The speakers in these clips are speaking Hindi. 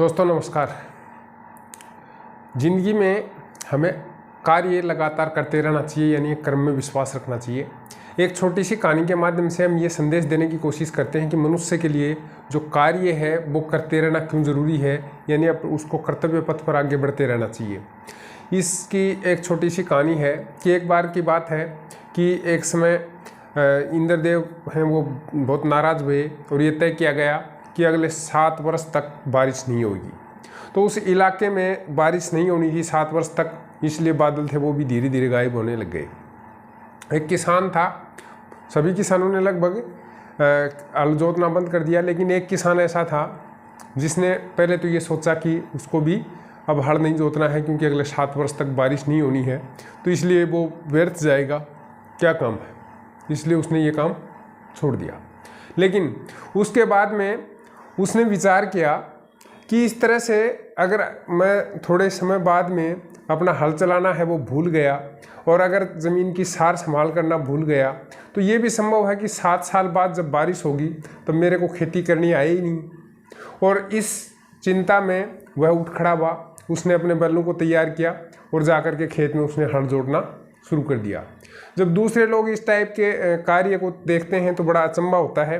दोस्तों नमस्कार। ज़िंदगी में हमें कार्य लगातार करते रहना चाहिए, यानी कर्म में विश्वास रखना चाहिए। एक छोटी सी कहानी के माध्यम से हम ये संदेश देने की कोशिश करते हैं कि मनुष्य के लिए जो कार्य है वो करते रहना क्यों ज़रूरी है, यानी अब उसको कर्तव्य पथ पर आगे बढ़ते रहना चाहिए। इसकी एक छोटी सी कहानी है कि एक बार की बात है कि एक समय इंद्रदेव हैं वो बहुत नाराज़ हुए और ये तय किया गया कि अगले 7 वर्ष तक बारिश नहीं होगी। तो उस इलाके में बारिश नहीं होनी थी 7 वर्ष तक, इसलिए बादल थे वो भी धीरे धीरे गायब होने लग गए। एक किसान था, सभी किसानों ने लगभग हल जोतना बंद कर दिया, लेकिन एक किसान ऐसा था जिसने पहले तो ये सोचा कि उसको भी अब हल नहीं जोतना है क्योंकि अगले 7 वर्ष तक बारिश नहीं होनी है, तो इसलिए वो व्यर्थ जाएगा, क्या काम है, इसलिए उसने ये काम छोड़ दिया। लेकिन उसके बाद में उसने विचार किया कि इस तरह से अगर मैं थोड़े समय बाद में अपना हल चलाना है वो भूल गया और अगर ज़मीन की सार संभाल करना भूल गया तो ये भी संभव है कि 7 साल बाद जब बारिश होगी तो मेरे को खेती करनी आए ही नहीं। और इस चिंता में वह उठ खड़ा हुआ, उसने अपने बैलों को तैयार किया और जाकर के खेत में उसने हल जोड़ना शुरू कर दिया। जब दूसरे लोग इस टाइप के कार्य को देखते हैं तो बड़ा अचंभा होता है।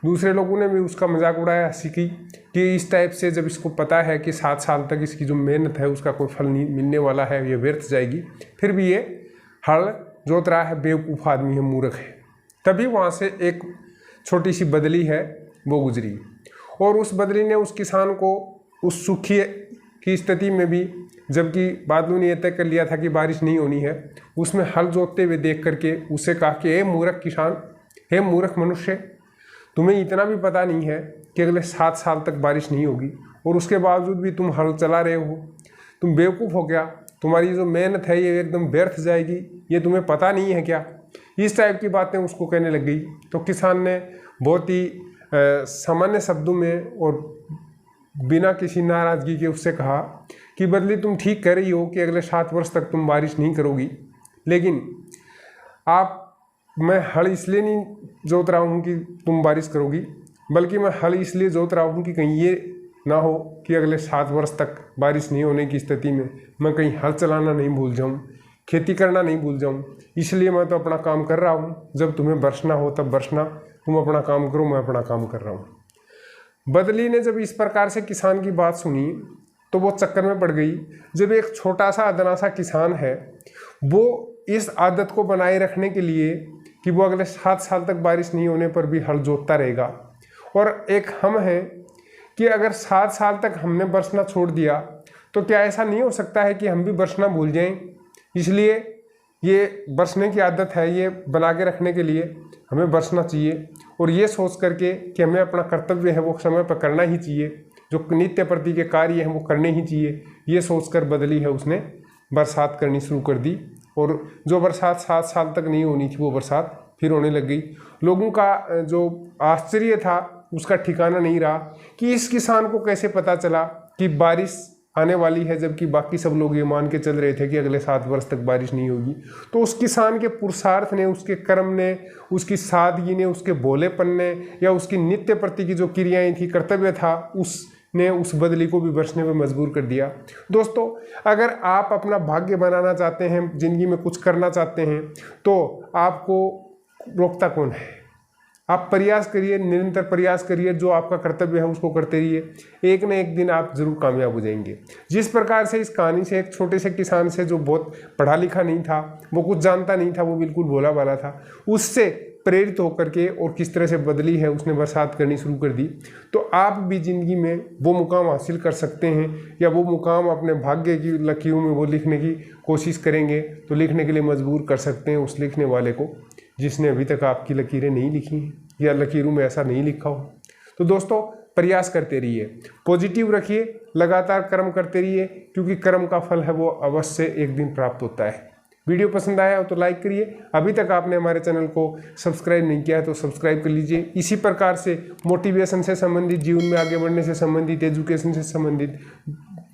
दूसरे लोगों ने भी उसका मजाक उड़ाया, हंसी की कि इस टाइप से जब इसको पता है कि 7 साल तक इसकी जो मेहनत है उसका कोई फल नहीं मिलने वाला है, ये व्यर्थ जाएगी, फिर भी ये हल जोत रहा है, बेवकूफ़ आदमी है, मूर्ख है। तभी वहाँ से एक छोटी सी बदली है वो गुजरी और उस बदली ने उस किसान को उस सूखी की स्थिति में भी, जबकि बादलों ने यह तय कर लिया था कि बारिश नहीं होनी है, उसमें हल जोतते हुए देख करके उसे कहा कि हे मूर्ख किसान, हे मूर्ख मनुष्य, तुम्हें इतना भी पता नहीं है कि अगले 7 साल तक बारिश नहीं होगी और उसके बावजूद भी तुम हल चला रहे हो, तुम बेवकूफ़ हो गया, तुम्हारी जो मेहनत है ये एकदम व्यर्थ जाएगी, ये तुम्हें पता नहीं है क्या। इस टाइप की बातें उसको कहने लग गई। तो किसान ने बहुत ही सामान्य शब्दों में और बिना किसी नाराज़गी के उससे कहा कि बदली तुम ठीक कह रही हो कि अगले 7 वर्ष तक तुम बारिश नहीं करोगी, लेकिन मैं हल इसलिए नहीं जोत रहा हूँ कि तुम बारिश करोगी, बल्कि मैं हल इसलिए जोत रहा हूँ कि कहीं ये ना हो कि अगले 7 वर्ष तक बारिश नहीं होने की स्थिति में मैं कहीं हल चलाना नहीं भूल जाऊँ, खेती करना नहीं भूल जाऊँ, इसलिए मैं तो अपना काम कर रहा हूँ। जब तुम्हें बरसना हो तब बरसना, तुम अपना काम करो, मैं अपना काम कर रहा हूँ। बदली ने जब इस प्रकार से किसान की बात सुनी तो वो चक्कर में पड़ गई। जब एक छोटा सा अदना सा किसान है वो इस आदत को बनाए रखने के लिए कि वो अगले 7 साल तक बारिश नहीं होने पर भी हल जोतता रहेगा, और एक हम हैं कि अगर 7 साल तक हमने बरसना छोड़ दिया तो क्या ऐसा नहीं हो सकता है कि हम भी बरसना भूल जाएं। इसलिए ये बरसने की आदत है, ये बना के रखने के लिए हमें बरसना चाहिए और ये सोच करके कि हमें अपना कर्तव्य है वो समय पर करना ही चाहिए, जो नित्य प्रति के कार्य हैं वो करने ही चाहिए, ये सोचकर बदली है उसने बरसात करनी शुरू कर दी। और जो बरसात 7 साल तक नहीं होनी थी वो बरसात फिर होने लग गई। लोगों का जो आश्चर्य था उसका ठिकाना नहीं रहा कि इस किसान को कैसे पता चला कि बारिश आने वाली है, जबकि बाकी सब लोग ये मान के चल रहे थे कि अगले 7 वर्ष तक बारिश नहीं होगी। तो उस किसान के पुरुषार्थ ने, उसके कर्म ने, उसकी सादगी ने, उसके भोलेपन ने या उसकी नित्य प्रति की जो क्रियाएं थी, कर्तव्य था, उसने उस बदली को भी बरसने पर मजबूर कर दिया। दोस्तों, अगर आप अपना भाग्य बनाना चाहते हैं, जिंदगी में कुछ करना चाहते हैं, तो आपको रोकता कौन है? आप प्रयास करिए, निरंतर प्रयास करिए, जो आपका कर्तव्य है उसको करते रहिए, एक न एक दिन आप जरूर कामयाब हो जाएंगे। जिस प्रकार से इस कहानी से एक छोटे से किसान से जो बहुत पढ़ा लिखा नहीं था, वो कुछ जानता नहीं था, वो बिल्कुल भोला भाला था, उससे प्रेरित होकर के और किस तरह से बदली है उसने बरसात करनी शुरू कर दी, तो आप भी ज़िंदगी में वो मुकाम हासिल कर सकते हैं, या वो मुकाम अपने भाग्य की लकीरों में वो लिखने की कोशिश करेंगे तो लिखने के लिए मजबूर कर सकते हैं उस लिखने वाले को जिसने अभी तक आपकी लकीरें नहीं लिखी हैं या लकीरों में ऐसा नहीं लिखा हो। तो दोस्तों, प्रयास करते रहिए, पॉजिटिव रखिए, लगातार कर्म करते रहिए, क्योंकि कर्म का फल है वो अवश्य एक दिन प्राप्त होता है। वीडियो पसंद आया हो तो लाइक करिए, अभी तक आपने हमारे चैनल को सब्सक्राइब नहीं किया है तो सब्सक्राइब कर लीजिए। इसी प्रकार से मोटिवेशन से संबंधित, जीवन में आगे बढ़ने से संबंधित, एजुकेशन से संबंधित,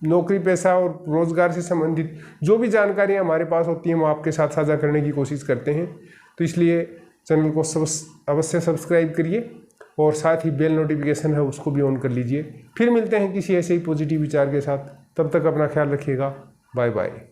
नौकरी पेशा और रोजगार से संबंधित जो भी जानकारियाँ हमारे पास होती हैं वो आपके साथ साझा करने की कोशिश करते हैं। तो इसलिए चैनल को अवश्य सब्सक्राइब करिए और साथ ही बेल नोटिफिकेशन है उसको भी ऑन कर लीजिए। फिर मिलते हैं किसी ऐसे ही पॉजिटिव विचार के साथ, तब तक अपना ख्याल रखिएगा। Bye bye.